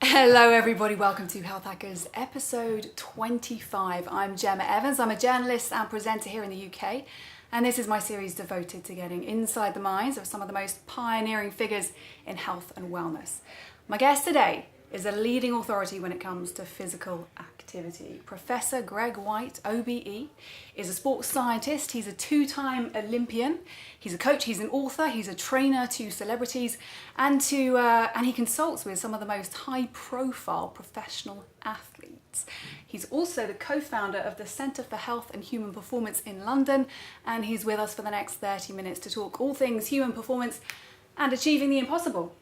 Hello everybody, welcome to healthHackers episode 25. I'm Gemma Evans, I'm a journalist and presenter here in the UK, and this is my series devoted to getting inside the minds of some of the most pioneering figures in health and wellness. My guest today is a leading authority when it comes to physical activity. Professor Greg Whyte OBE is a sports scientist. He's a two-time Olympian. He's a coach, he's an author, he's a trainer to celebrities, and he consults with some of the most high-profile professional athletes. He's also the co-founder of the Centre for Health and Human Performance in London, and he's with us for the next 30 minutes to talk all things human performance and achieving the impossible.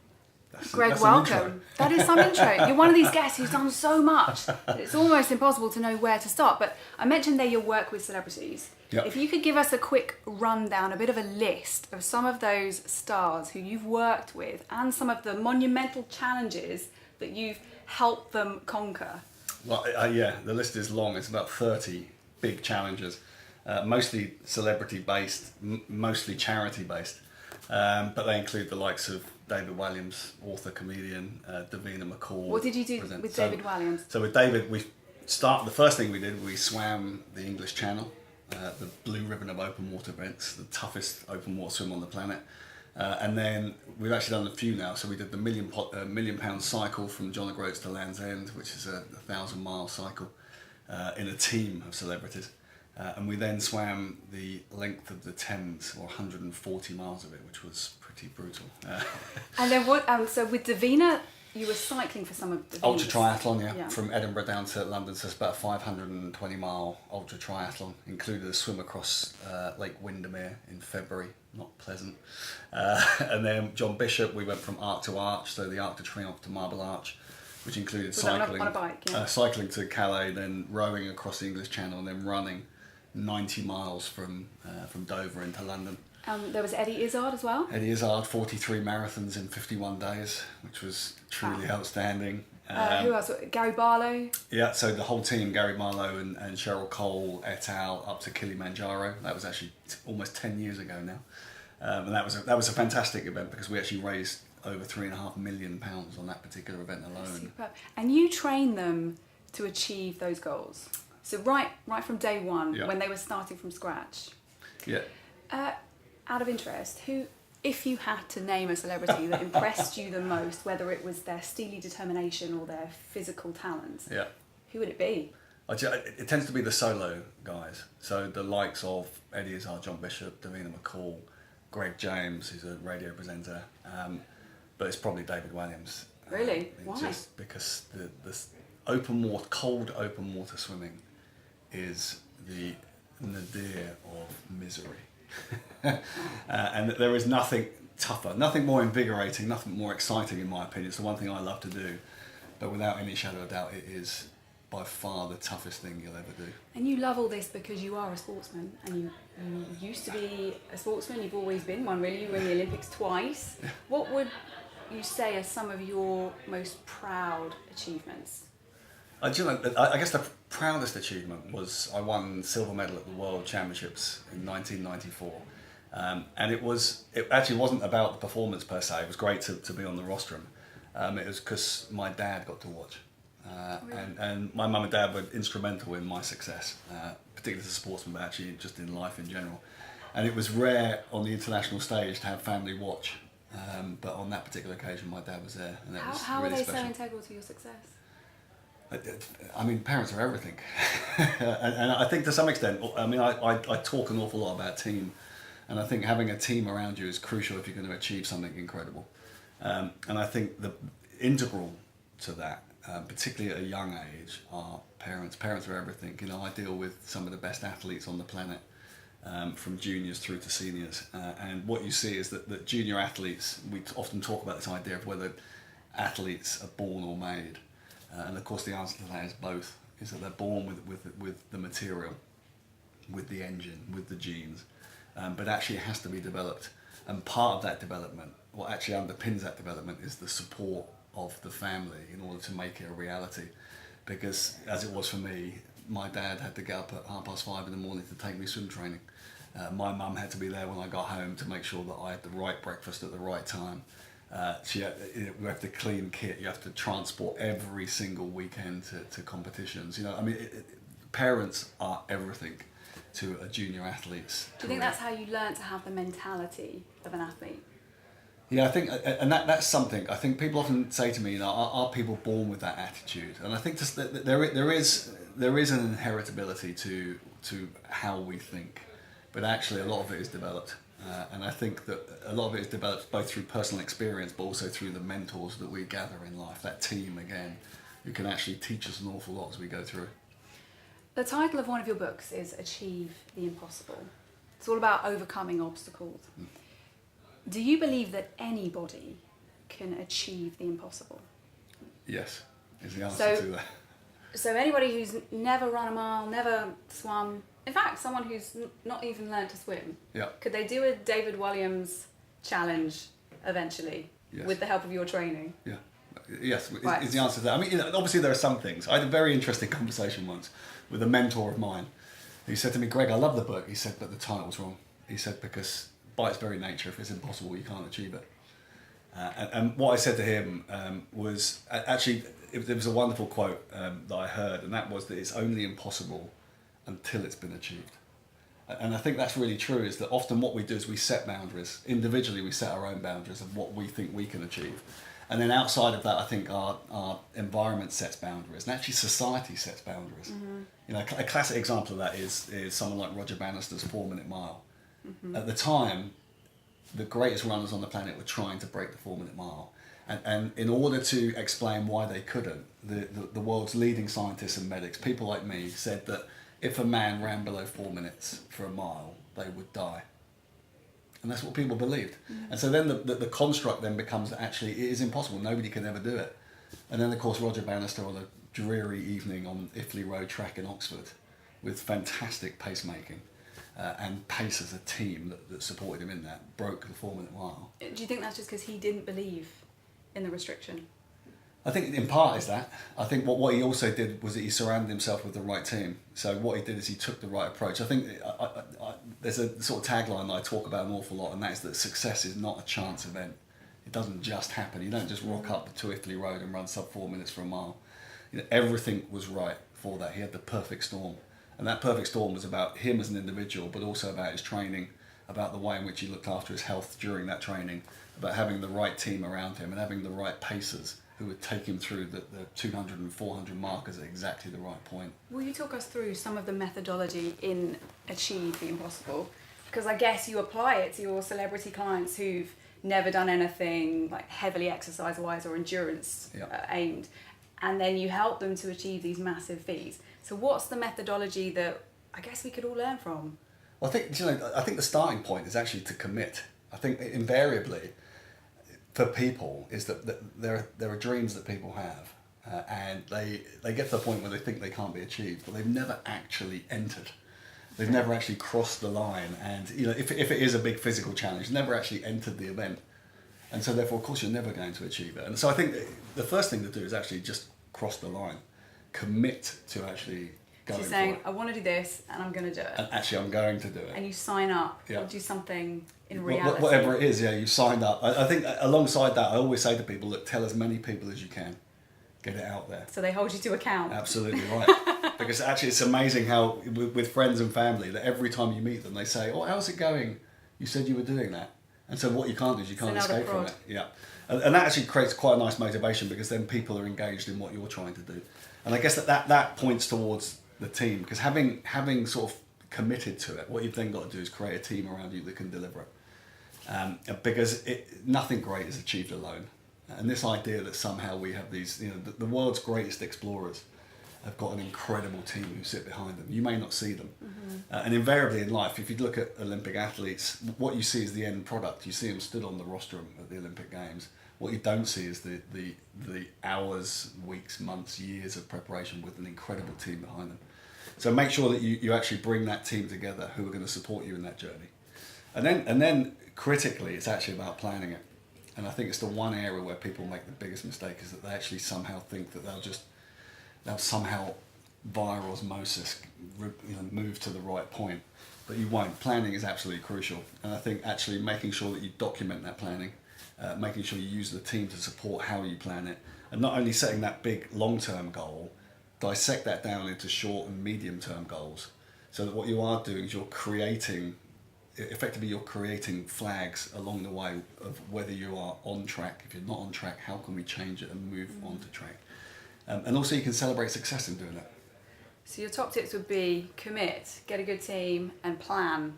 Greg, welcome. That is some intro. You're one of these guests who's done so much that it's almost impossible to know where to start. But I mentioned there your work with celebrities. Yep. If you could give us a quick rundown, a bit of a list of some of those stars who you've worked with and some of the monumental challenges that you've helped them conquer. Well, the list is long. It's about 30 big challenges, mostly celebrity-based, mostly charity-based. But they include the likes of David Walliams, author, comedian, Davina McCall. What did you do with David Walliams? So with David, the first thing we did, we swam the English Channel, the blue ribbon of open water events, the toughest open water swim on the planet. And then we've actually done a few now. So we did the million pound cycle from John O'Groats to Land's End, which is a 1,000-mile cycle in a team of celebrities. And we then swam the length of the Thames, or 140 miles of it, which was pretty brutal. And then what? So with Davina, you were cycling for some of the ultra-triathlon, yeah, from Edinburgh down to London. So it's about a 520-mile ultra-triathlon. Included a swim across Lake Windermere in February. Not pleasant. And then John Bishop, we went from Arc to Arch, so the Arc de Triomphe to Marble Arch, which included cycling on a bike, yeah. Cycling to Calais, then rowing across the English Channel, and then running 90 miles from Dover into London. There was Eddie Izzard as well. Eddie Izzard, 43 marathons in 51 days, which was truly outstanding. Who else? Gary Barlow. Yeah, so the whole team, Gary Barlow and Cheryl Cole et al. Up to Kilimanjaro. That was actually almost 10 years ago now. And that was a fantastic event because we actually raised over £3.5 million on that particular event alone. Superb. And you train them to achieve those goals. So right from day one, when they were starting from scratch. Yeah. Out of interest, who, if you had to name a celebrity that impressed you the most, whether it was their steely determination or their physical talent, who would it be? It tends to be the solo guys. So the likes of Eddie Izzard, John Bishop, Davina McCall, Greg James, who's a radio presenter, but it's probably David Walliams. Really? Why? Just because the cold open water swimming is the nadir of misery. And there is nothing tougher, nothing more invigorating, nothing more exciting in my opinion. It's the one thing I love to do, but without any shadow of doubt, it is by far the toughest thing you'll ever do. And you love all this because you are a sportsman, and you used to be a sportsman, you've always been one really, you were in the Olympics twice. What would you say are some of your most proud achievements? I guess the proudest achievement was I won silver medal at the World Championships in 1994. And it actually wasn't about the performance per se. It was great to be on the rostrum. It was because my dad got to watch. And my mum and dad were instrumental in my success, particularly as a sportsman, but actually just in life in general. And it was rare on the international stage to have family watch. But on that particular occasion, my dad was there. And How really were they special. so integral to your success? I mean, parents are everything. And I think to some extent, I talk an awful lot about team. And I think having a team around you is crucial if you're going to achieve something incredible. And I think the integral to that, particularly at a young age, are parents. Parents are everything. You know, I deal with some of the best athletes on the planet, from juniors through to seniors. And what you see is that junior athletes, we often talk about this idea of whether athletes are born or made. And of course the answer to that is both, is that they're born with the material, with the engine, with the genes, but actually it has to be developed. And part of that development, what actually underpins that development, is the support of the family in order to make it a reality. Because as it was for me, my dad had to get up at 5:30 in the morning to take me swim training. My mum had to be there when I got home to make sure that I had the right breakfast at the right time. You have to clean kit. You have to transport every single weekend to competitions. You know, I mean, parents are everything to a junior athlete's Do you think that's how you learn to have the mentality of an athlete? Yeah, I think, and that's something. I think people often say to me, you know, are people born with that attitude? And I think just that there is an inheritability to how we think, but actually a lot of it is developed. And I think that a lot of it is developed both through personal experience, but also through the mentors that we gather in life. That team again, who can actually teach us an awful lot as we go through. The title of one of your books is Achieve the Impossible. It's all about overcoming obstacles. Do you believe that anybody can achieve the impossible? Yes, is the answer to that. So anybody who's never run a mile, never swum, in fact, someone who's not even learned to swim, could they do a David Walliams challenge eventually with the help of your training? Yeah. Yes, is the answer to that. I mean, you know, obviously there are some things. I had a very interesting conversation once with a mentor of mine who said to me, Greg, I love the book. He said, but the title's wrong. He said, because by its very nature, if it's impossible, you can't achieve it. And what I said to him was, actually, there was a wonderful quote that I heard, and that was that it's only impossible until it's been achieved. And I think that's really true, is that often what we do is we set boundaries. Individually, we set our own boundaries of what we think we can achieve. And then outside of that, I think our environment sets boundaries, and actually society sets boundaries. Mm-hmm. You know, a classic example of that is someone like Roger Bannister's 4-minute mile. Mm-hmm. At the time, the greatest runners on the planet were trying to break the 4-minute mile. And in order to explain why they couldn't, the world's leading scientists and medics, people like me, said that if a man ran below 4 minutes for a mile, they would die. And that's what people believed. Mm-hmm. And so then the construct then becomes that actually it is impossible. Nobody can ever do it. And then, of course, Roger Bannister on a dreary evening on Iffley Road track in Oxford with fantastic pacemaking and pace as a team that supported him in that, broke the 4-minute mile. Do you think that's just because he didn't believe in the restriction? I think in part is that. I think what he also did was that he surrounded himself with the right team. So what he did is he took the right approach. I think there's a sort of tagline that I talk about an awful lot, and that is that success is not a chance event. It doesn't just happen. You don't just rock up to Iffley Road and run sub 4 minutes for a mile. You know, everything was right for that. He had the perfect storm. And that perfect storm was about him as an individual, but also about his training, about the way in which he looked after his health during that training, about having the right team around him and having the right pacers who would take him through the 200 and 400 markers at exactly the right point. Will you talk us through some of the methodology in Achieve the Impossible? Because I guess you apply it to your celebrity clients who've never done anything like heavily exercise-wise or endurance aimed, and then you help them to achieve these massive feats. So what's the methodology that I guess we could all learn from? Well, I think the starting point is actually to commit. I think invariably, for people, is that there are dreams that people have, and they get to the point where they think they can't be achieved, but they've never actually entered. They've never actually crossed the line, and you know, if it is a big physical challenge, never actually entered the event, and so therefore, of course, you're never going to achieve it. And so I think the first thing to do is actually just cross the line, commit to actually going. So you're saying, I want to do this, and I'm going to do it. And actually, I'm going to do it. And you sign up or do something in reality. Whatever it is, you signed up. I think alongside that, I always say to people, look, tell as many people as you can. Get it out there. So they hold you to account. Absolutely right. Because actually it's amazing how, with friends and family, that every time you meet them, they say, oh, how's it going? You said you were doing that. And so what you can't do is you can't escape from it. Yeah. And that actually creates quite a nice motivation, because then people are engaged in what you're trying to do. And I guess that points towards the team, because having sort of committed to it, what you've then got to do is create a team around you that can deliver it. Because nothing great is achieved alone. And this idea that somehow we have these, you know, the world's greatest explorers have got an incredible team who sit behind them. You may not see them. Mm-hmm. And invariably in life, if you look at Olympic athletes, what you see is the end product. You see them stood on the rostrum at the Olympic Games. What you don't see is the hours, weeks, months, years of preparation with an incredible team behind them. So make sure that you actually bring that team together who are going to support you in that journey. And then critically, it's actually about planning it. And I think it's the one area where people make the biggest mistake, is that they actually somehow think that they'll somehow via osmosis move to the right point. But you won't. Planning is absolutely crucial. And I think actually making sure that you document that planning making sure you use the team to support how you plan it, and not only setting that big long-term goal, dissect that down into short and medium-term goals, so that what you are doing is you're creating flags along the way of whether you are on track. If you're not on track, how can we change it and move onto track? And also you can celebrate success in doing that. So your top tips would be commit, get a good team, and plan.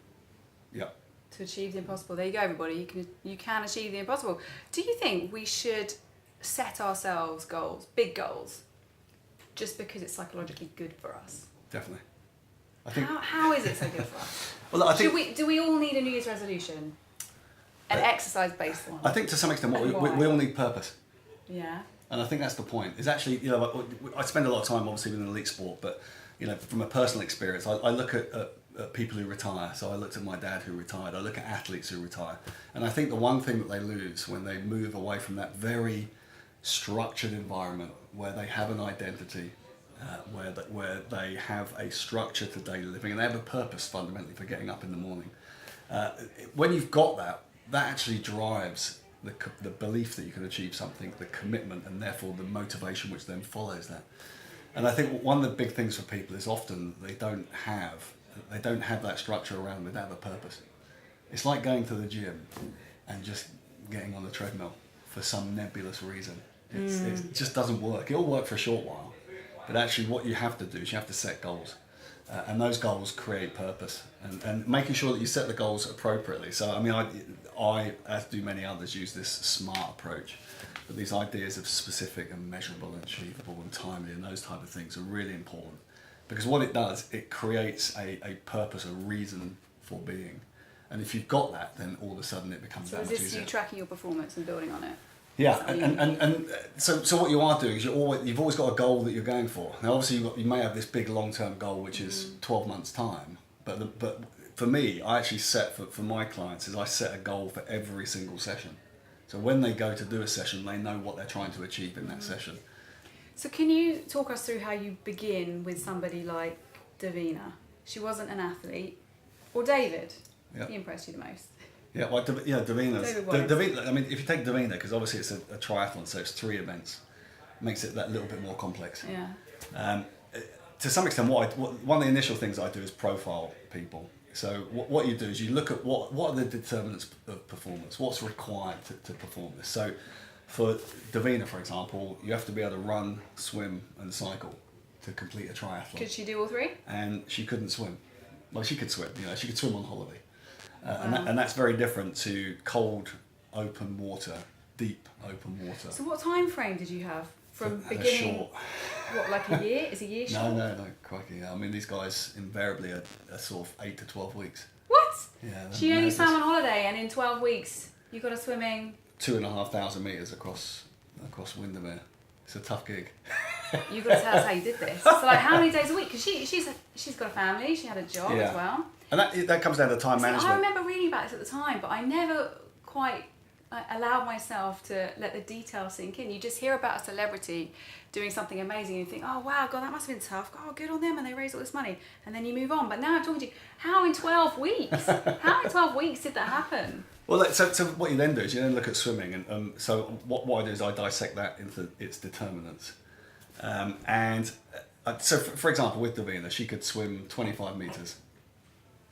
Yep. To achieve the impossible. There you go, everybody. You can achieve the impossible. Do you think we should set ourselves goals, big goals, just because it's psychologically good for us? Definitely. I think. How is it so good for us? Well, I think. Do we all need a New Year's resolution? An exercise-based one? I think to some extent, we all need purpose. Yeah. And I think that's the point. It's actually, I spend a lot of time obviously within elite sport, but from a personal experience, I look at people who retire. So I looked at my dad who retired. I look at athletes who retire, and I think the one thing that they lose when they move away from that very structured environment where they have an identity, where they have a structure to daily living, and they have a purpose fundamentally for getting up in the morning. When you've got that actually drives the belief that you can achieve something, the commitment, and therefore the motivation which then follows that. And I think one of the big things for people is often they don't have that structure around them. They don't have a purpose. It's like going to the gym and just getting on the treadmill for some nebulous reason. It just doesn't work. It'll work for a short while, but actually what you have to do is you have to set goals. And those goals create purpose, and making sure that you set the goals appropriately. So I mean, I as do many others, use this SMART approach, but these ideas of specific and measurable and achievable and timely and those type of things are really important, because what it does, it creates a purpose, a reason for being, and if you've got that, then all of a sudden it becomes that much easier. So is this you tracking your performance and building on it? Yeah, and so what you are doing is you've always got a goal that you're going for. Now, obviously, you may have this big long-term goal, which is 12 months' time. But for me, I actually set for my clients is I set a goal for every single session. So when they go to do a session, they know what they're trying to achieve in that session. So can you talk us through how you begin with somebody like Davina? She wasn't an athlete, or David. Yep. He impressed you the most. Yeah, well, Davina. I mean, if you take Davina, because obviously it's a triathlon, so it's 3 events, makes it that little bit more complex. Yeah. To some extent, one of the initial things I do is profile people. So what you do is you look at what are the determinants of performance, what's required to perform this. So for Davina, for example, you have to be able to run, swim, and cycle to complete a triathlon. Could she do all 3? And she couldn't swim. Well, she could swim. She could swim on holiday. And that's very different to cold, open water, deep open water. So what time frame did you have from beginning? Short. What, like a year? Is a year short? No, crikey. I mean, these guys invariably are sort of 8 to 12 weeks. What? Yeah. She only swam on holiday, and in 12 weeks you got her swimming 2,500 metres across Windermere. It's a tough gig. You've got to tell us how you did this. So like, how many days a week? Because she's got a family, she had a job as well. And that comes down to time management. I remember reading about this at the time, but I never quite allowed myself to let the details sink in. You just hear about a celebrity doing something amazing and you think, oh wow, God, that must have been tough. Oh, good on them, and they raised all this money. And then you move on. But now I'm talking to you, how in 12 weeks? How in 12 weeks did that happen? Well, so what you then do is you then look at swimming. And so what I do is I dissect that into its determinants. So for example, with Davina, she could swim 25 metres.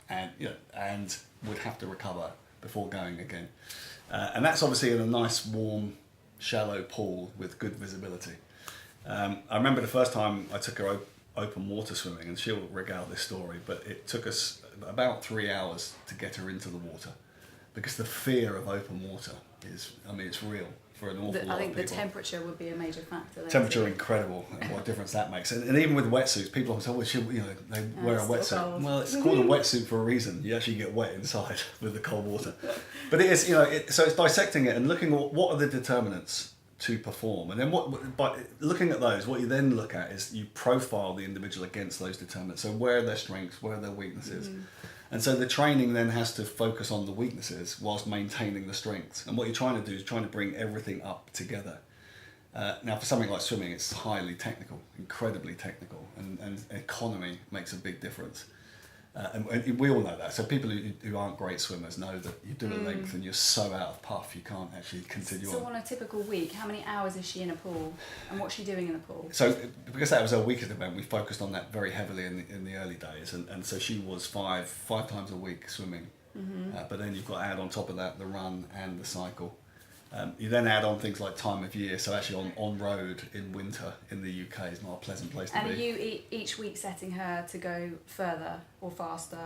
And would have to recover before going again. And that's obviously in a nice, warm, shallow pool with good visibility. I remember the first time I took her open water swimming, and she'll regale this story, but it took us about 3 hours to get her into the water, because the fear of open water is, it's real for an awful lot of people. I think the temperature would be a major factor there. Temperature incredible, and what difference that makes. And even with wetsuits, people say, well, they wear a wetsuit. Cold. Well, it's called a wetsuit for a reason. You actually get wet inside with the cold water. But it is, so it's dissecting it and looking at what are the determinants to perform. And then by looking at those, what you then look at is you profile the individual against those determinants. So where are their strengths, where are their weaknesses? And so the training then has to focus on the weaknesses whilst maintaining the strengths. And what you're trying to do is trying to bring everything up together. Now, for something like swimming, it's highly technical, incredibly technical, and economy makes a big difference. And we all know that. So people who aren't great swimmers know that you do a length and you're so out of puff you can't actually continue So on a typical week, how many hours is she in a pool, and what's she doing in the pool? So because that was our weekend event, we focused on that very heavily in the early days, and so she was five times a week swimming. But then you've got to add on top of that the run and the cycle. You then add on things like time of year. So actually on road in winter in the UK is not a pleasant place to be. And are you each week setting her to go further or faster?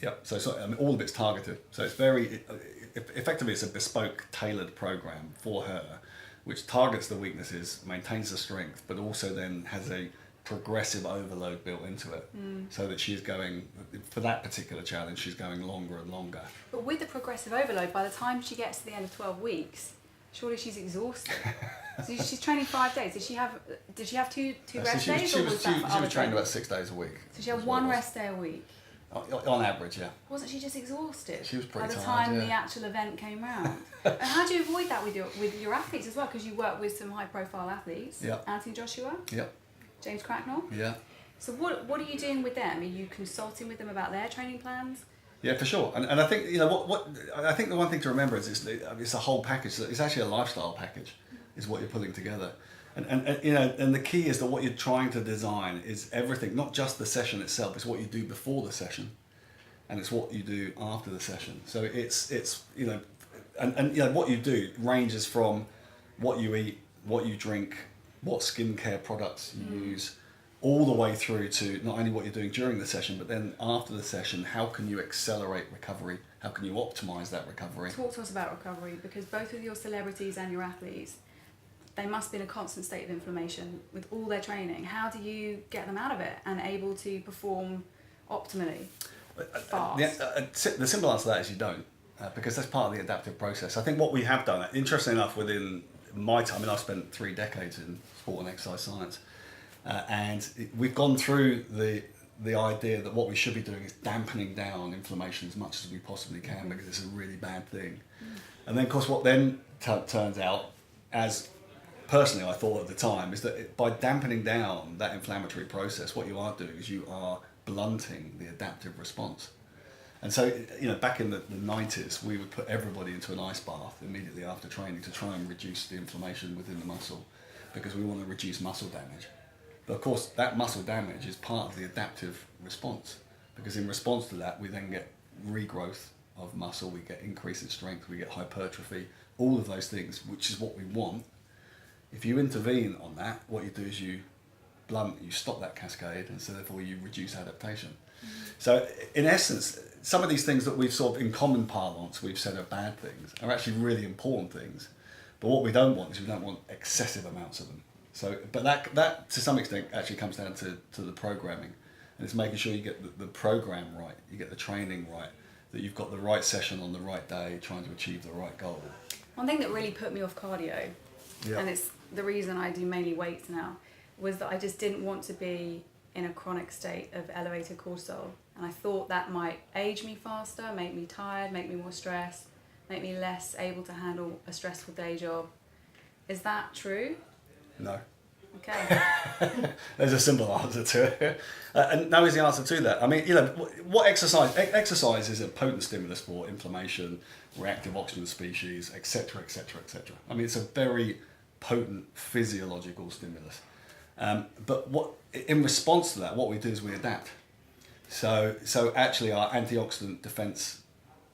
Yep. So I mean, all of it's targeted. So it's very effectively it's a bespoke, tailored program for her, which targets the weaknesses, maintains the strength, but also then has a progressive overload built into it, so that she's going, for that particular challenge, she's going longer and longer. But with the progressive overload, by the time she gets to the end of 12 weeks, surely she's exhausted. So she's training 5 days. Did she have two rest days, or was that for she other was training things? about 6 days a week. So she had one rest day a week. On average, yeah. Wasn't she just exhausted? She was pretty by the tired, time yeah. the actual event came round. And how do you avoid that with your athletes as well? Because you work with some high-profile athletes. Yeah. Anthony Joshua. Yeah. James Cracknell. Yeah. So what are you doing with them? Are you consulting with them about their training plans? Yeah, for sure. And I think, you know, what I think the one thing to remember is it's a whole package. It's actually a lifestyle package is what you're putting together. And you know, and the key is that what you're trying to design is everything, not just the session itself, it's what you do before the session and it's what you do after the session. So it's you know, and you know, what you do ranges from what you eat, what you drink, what skincare products you use, all the way through to not only what you're doing during the session, but then after the session, how can you accelerate recovery? How can you optimize that recovery? Talk to us about recovery, because both with your celebrities and your athletes, they must be in a constant state of inflammation with all their training. How do you get them out of it and able to perform optimally fast? The simple answer to that is you don't, because that's part of the adaptive process. I think what we have done, interesting enough, within my time, I mean, I've spent 3 decades in sport and exercise science, and we've gone through the idea that what we should be doing is dampening down inflammation as much as we possibly can, because it's a really bad thing. And then, of course, what then turns out, as personally I thought at the time, is that by dampening down that inflammatory process, what you are doing is you are blunting the adaptive response. And so, you know, back in the 90s, we would put everybody into an ice bath immediately after training to try and reduce the inflammation within the muscle, because we want to reduce muscle damage. But of course, that muscle damage is part of the adaptive response, because in response to that, we then get regrowth of muscle, we get increase in strength, we get hypertrophy, all of those things, which is what we want. If you intervene on that, what you do is you stop that cascade, and so therefore you reduce adaptation. So in essence, some of these things that we've sort of in common parlance we've said are bad things are actually really important things. But what we don't want is we don't want excessive amounts of them. So, but that to some extent actually comes down to the programming, and it's making sure you get the program right, you get the training right, that you've got the right session on the right day, trying to achieve the right goal. One thing that really put me off cardio, Yeah. and it's the reason I do mainly weights now, was that I just didn't want to be in a chronic state of elevated cortisol, and I thought that might age me faster, make me tired, make me more stressed, make me less able to handle a stressful day job. Is that true? No. Okay. There's a simple answer to it. And no is the answer to that. I mean, you know, what exercise? Exercise is a potent stimulus for inflammation, reactive oxygen species, etc., etc., etc. I mean, it's a very potent physiological stimulus. But in response to that, what we do is we adapt. So actually our antioxidant defense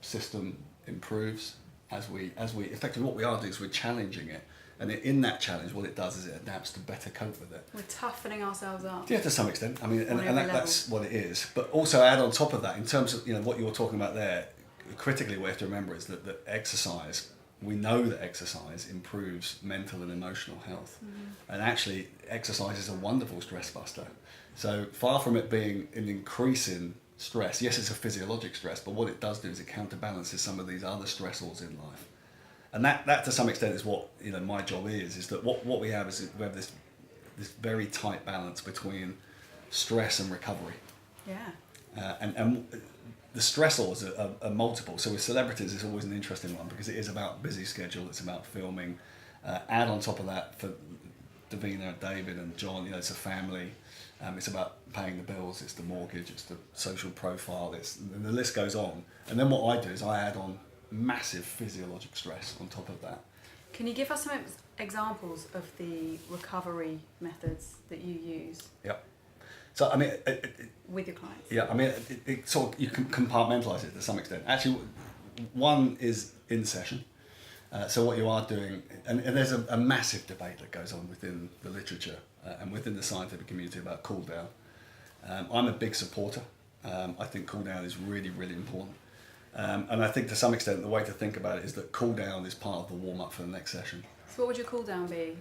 system improves as we effectively, what we are doing is we're challenging it. And in that challenge, what it does is it adapts to better cope with it. We're toughening ourselves up. Yeah, to some extent. I mean, and that's what it is. But also add on top of that, in terms of, you know, what you were talking about there, critically what you have to remember is that exercise, we know that exercise improves mental and emotional health. And actually, exercise is a wonderful stress buster. So far from it being an increase in stress, yes, it's a physiologic stress, but what it does do is it counterbalances some of these other stressors in life. And that to some extent is what, you know, my job is that what we have is we have this very tight balance between stress and recovery. Yeah. And the stressors are multiple. So with celebrities, it's always an interesting one because it is about busy schedule. It's about filming. Add on top of that, for Davina and David and John, it's a family. It's about paying the bills, it's the mortgage, it's the social profile, and the list goes on. And then what I do is I add on massive physiologic stress on top of that. Can you give us some examples of the recovery methods that you use? Yep. So, I mean... with your clients? Yeah, I mean, it sort of, you can compartmentalise it to some extent. Actually, one is in session. So what you are doing, and there's a massive debate that goes on within the literature and within the scientific community about cool down. I'm a big supporter. I think cool down is really, really important. And I think to some extent the way to think about it is that cool down is part of the warm up for the next session. So what would your cool down be?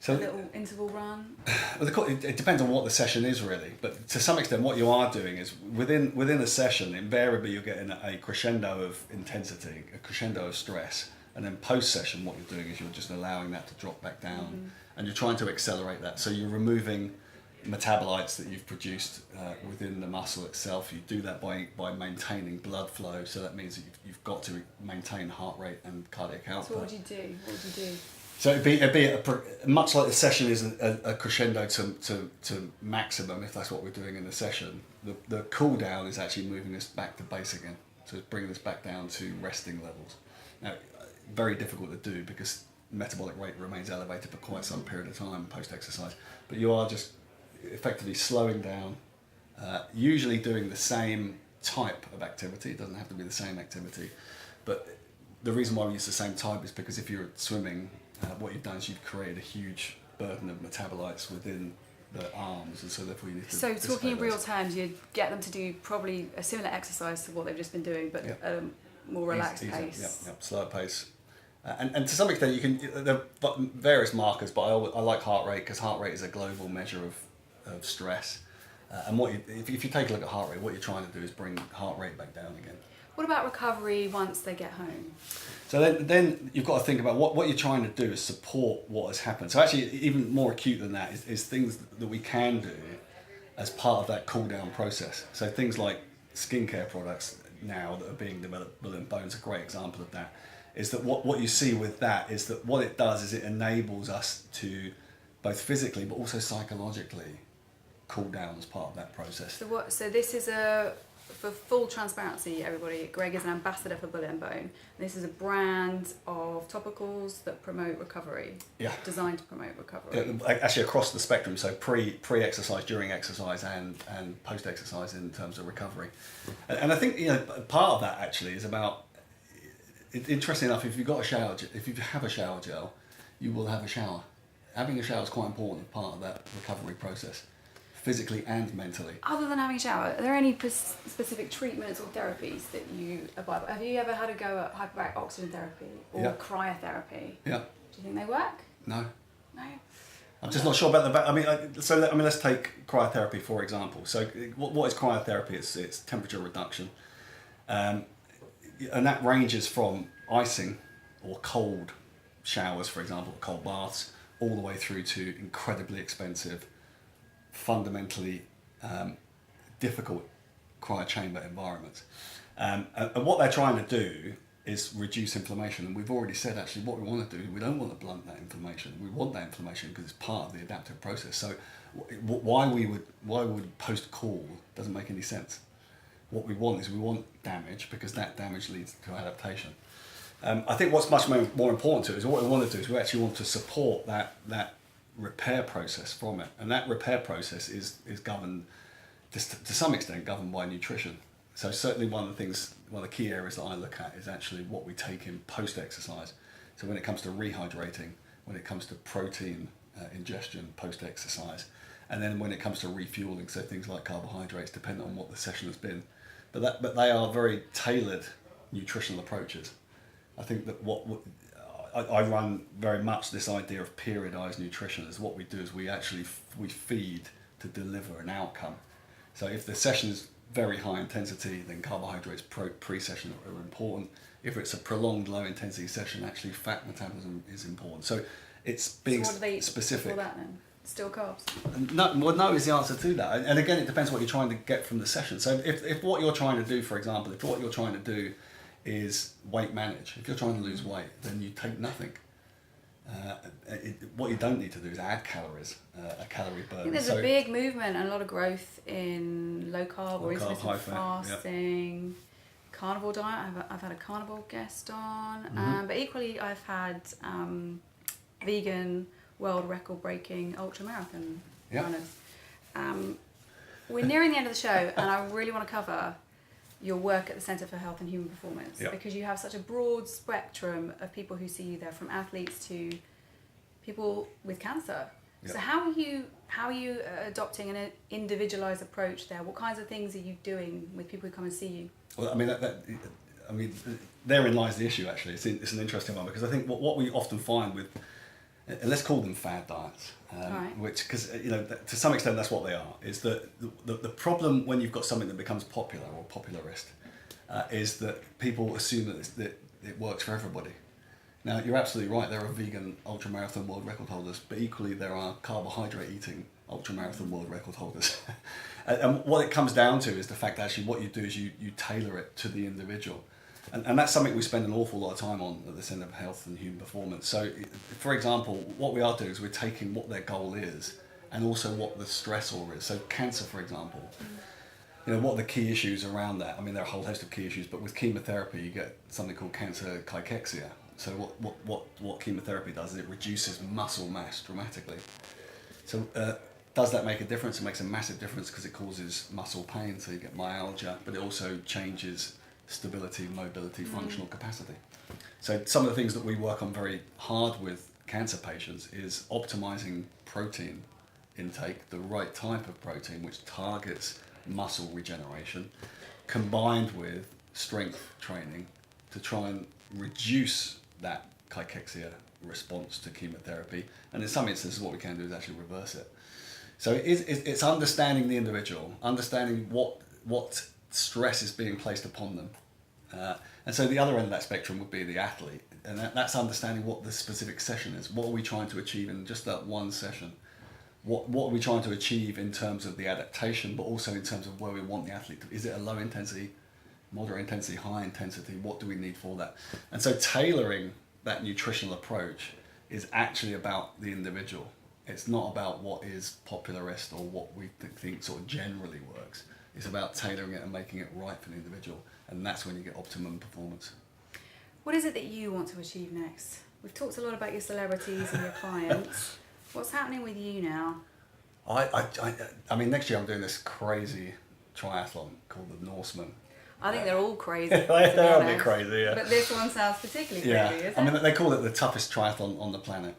So, a little interval run? Well, it depends on what the session is really, but to some extent what you are doing is within a session, invariably you're getting a crescendo of intensity, a crescendo of stress, and then post-session what you're doing is you're just allowing that to drop back down, and you're trying to accelerate that. So you're removing metabolites that you've produced within the muscle itself. You do that by maintaining blood flow, so that means that you've got to maintain heart rate and cardiac output. So what would you do? So it'd be much like the session is a crescendo to maximum, if that's what we're doing in the session. The cool down is actually moving us back to base again. So it's bringing us back down to resting levels. Now, very difficult to do because metabolic rate remains elevated for quite some period of time post-exercise. But you are just effectively slowing down, usually doing the same type of activity. It doesn't have to be the same activity. But the reason why we use the same type is because if you're swimming, what you've done is you've created a huge burden of metabolites within the arms, and so therefore you need to... So talking in real terms, you'd get them to do probably a similar exercise to what they've just been doing, but at a more relaxed pace. Yeah, slower pace. And to some extent you can, there are various markers, but I like heart rate because heart rate is a global measure of stress. And if you take a look at heart rate, what you're trying to do is bring heart rate back down again. What about recovery once they get home? So then you've got to think about what you're trying to do is support what has happened. So actually even more acute than that is things that we can do as part of that cool down process. So things like skincare products now that are being developed, Bullet and Bone's a great example of that, is that what you see with that is that what it does is it enables us to both physically but also psychologically cool down as part of that process. So this is for full transparency, everybody, Greg is an ambassador for Bullet and Bone. This is a brand of topicals that promote recovery. Yeah. Designed to promote recovery. Actually across the spectrum, so pre-exercise, during exercise and post-exercise in terms of recovery. And I think part of that actually is about, interesting enough, if you have a shower gel, you will have a shower. Having a shower is quite important part of that recovery process, physically and mentally. Other than having a shower, are there any specific treatments or therapies that you abide by? Have you ever had a go at hyperbaric oxygen therapy or cryotherapy? Yeah. Do you think they work? No. No? I'm just not sure about the... let's take cryotherapy for example. So what is cryotherapy? It's temperature reduction. And that ranges from icing or cold showers, for example, cold baths, all the way through to incredibly expensive, fundamentally difficult cryochamber environments. And what they're trying to do is reduce inflammation. And we've already said actually what we want to do, we don't want to blunt that inflammation. We want that inflammation because it's part of the adaptive process. So why would post-cool doesn't make any sense. What we want is we want damage because that damage leads to adaptation. I think what's much more important to it is what we want to do is we actually want to support that repair process from it, and that repair process is governed to some extent governed by nutrition. So certainly one of the key areas that I look at is actually what we take in post-exercise. So when it comes to rehydrating, when it comes to protein ingestion post-exercise, and then when it comes to refueling, so things like carbohydrates, depending on what the session has been. But they are very tailored nutritional approaches. I think that I run very much this idea of periodized nutrition. As what we do is we feed to deliver an outcome. So if the session is very high intensity, then carbohydrates pre-session are important. If it's a prolonged low intensity session, actually fat metabolism is important. So it's being specific. For that then? Still carbs? No is the answer to that. And again, it depends what you're trying to get from the session. So if what you're trying to do, for example, if what you're trying to do is weight manage, if you're trying to lose weight, then you take nothing. What you don't need to do is add calories, a calorie burn. I think there's a big movement and a lot of growth in low carb or intermittent fasting, carnivore diet. I've had a carnivore guest on, but equally I've had vegan world record breaking ultra marathon runners. We're nearing the end of the show, and I really want to cover your work at the Centre for Health and Human Performance, because you have such a broad spectrum of people who see you there, from athletes to people with cancer. So how are you adopting an individualized approach there? What kinds of things are you doing with people who come and see you? Well, I mean, therein lies the issue. Actually, it's an interesting one, because I think what we often find with, let's call them fad diets, which, because to some extent that's what they are, is that the problem when you've got something that becomes popular or popularist is that people assume that it works for everybody. Now, you're absolutely right, there are vegan ultramarathon world record holders, but equally there are carbohydrate eating ultramarathon world record holders. And what it comes down to is the fact that actually what you do is you tailor it to the individual. And that's something we spend an awful lot of time on at the Centre for Health and Human Performance. So, for example, what we are doing is we're taking what their goal is and also what the stressor is. So cancer, for example, what are the key issues around that? I mean, there are a whole host of key issues, but with chemotherapy, you get something called cancer cachexia. So what chemotherapy does is it reduces muscle mass dramatically. So does that make a difference? It makes a massive difference because it causes muscle pain, so you get myalgia, but it also changes stability, mobility, functional capacity. So some of the things that we work on very hard with cancer patients is optimizing protein intake, the right type of protein which targets muscle regeneration, combined with strength training to try and reduce that cachexia response to chemotherapy. And in some instances what we can do is actually reverse it. So it's understanding the individual, understanding what stress is being placed upon them. And so the other end of that spectrum would be the athlete, and that's understanding what the specific session is. What are we trying to achieve in just that one session? What are we trying to achieve in terms of the adaptation, but also in terms of where we want the athlete to? Is it a low intensity, moderate intensity, high intensity? What do we need for that? And so tailoring that nutritional approach is actually about the individual. It's not about what is popularist or what we think sort of generally works. It's about tailoring it and making it right for the individual, and that's when you get optimum performance. What is it that you want to achieve next? We've talked a lot about your celebrities and your clients. What's happening with you now? I mean, next year I'm doing this crazy triathlon called the Norseman. I think they're all crazy. They are a bit crazy, yeah. But this one sounds particularly crazy, isn't it? I mean, they call it the toughest triathlon on the planet.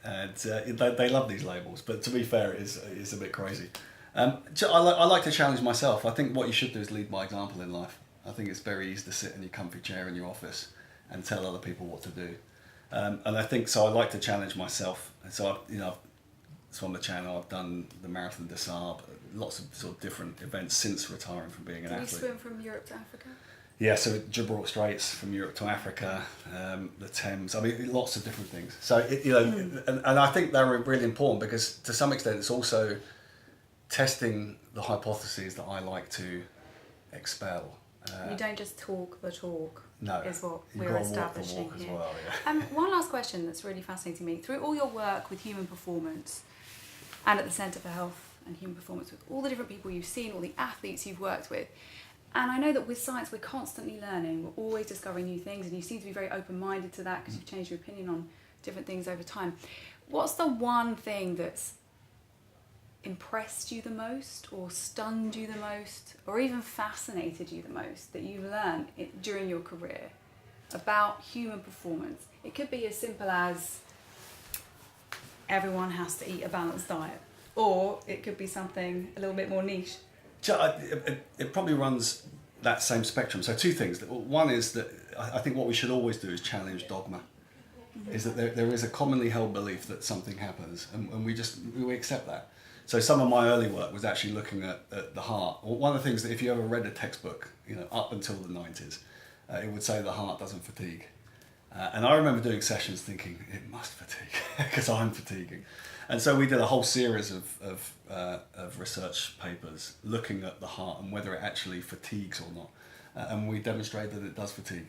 And they love these labels, but to be fair, it's a bit crazy. I like to challenge myself. I think what you should do is lead by example in life. I think it's very easy to sit in your comfy chair in your office and tell other people what to do. And I think so. I like to challenge myself. And so I've swum the Channel. I've done the Marathon des Sables, lots of sort of different events since retiring from being an athlete. Did you swim from Europe to Africa? Yeah, so Gibraltar Straits from Europe to Africa, the Thames. I mean, lots of different things. So and I think they're really important because to some extent it's also testing the hypotheses that I like to expel. You don't just talk the talk. No, is what we're establishing walk the walk here. as well, yeah. One last question that's really fascinating me. Through all your work with human performance and at the Centre for Health and Human Performance, with all the different people you've seen, all the athletes you've worked with, and I know that with science we're constantly learning, we're always discovering new things, and you seem to be very open-minded to that because you've changed your opinion on different things over time. What's the one thing that's impressed you the most, or stunned you the most, or even fascinated you the most that you've learned during your career about human performance? It could be as simple as everyone has to eat a balanced diet, or it could be something a little bit more niche. It probably runs that same spectrum. So two things. One is that I think what we should always do is challenge dogma. Is that there is a commonly held belief that something happens, and we accept that. So some of my early work was actually looking at the heart. One of the things that if you ever read a textbook, up until the 90s, it would say the heart doesn't fatigue. And I remember doing sessions thinking, it must fatigue, because I'm fatiguing. And so we did a whole series of research papers looking at the heart and whether it actually fatigues or not. And we demonstrated that it does fatigue.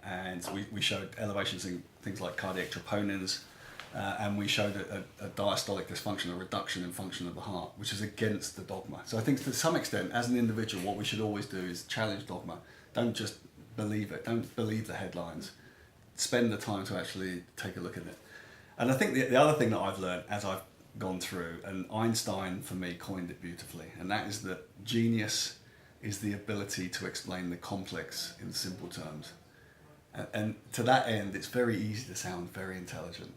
And we showed elevations in things like cardiac troponins, and we showed a diastolic dysfunction, a reduction in function of the heart, which is against the dogma. So I think to some extent, as an individual, what we should always do is challenge dogma. Don't just believe it. Don't believe the headlines. Spend the time to actually take a look at it. And I think the other thing that I've learned as I've gone through, and Einstein for me coined it beautifully, and that is that genius is the ability to explain the complex in simple terms. And to that end, it's very easy to sound very intelligent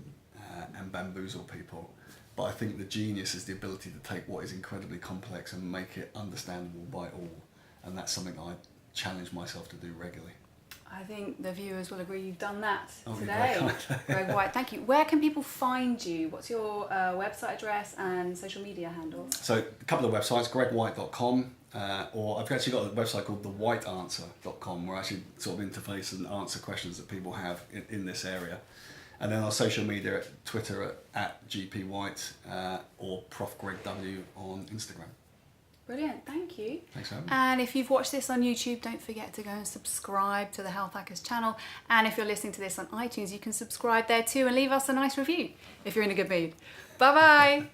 and bamboozle people. But I think the genius is the ability to take what is incredibly complex and make it understandable by all. And that's something I challenge myself to do regularly. I think the viewers will agree you've done that Oh, today. Greg Whyte, thank you. Where can people find you? What's your website address and social media handle? So a couple of websites, gregwhite.com, or I've actually got a website called thewhiteanswer.com where I actually sort of interface and answer questions that people have in this area. And then on social media, Twitter at GPWhite or Prof Greg W on Instagram. Brilliant, thank you. Thanks for having me. And if you've watched this on YouTube, don't forget to go and subscribe to the healthHackers channel. And if you're listening to this on iTunes, you can subscribe there too and leave us a nice review if you're in a good mood. Bye-bye.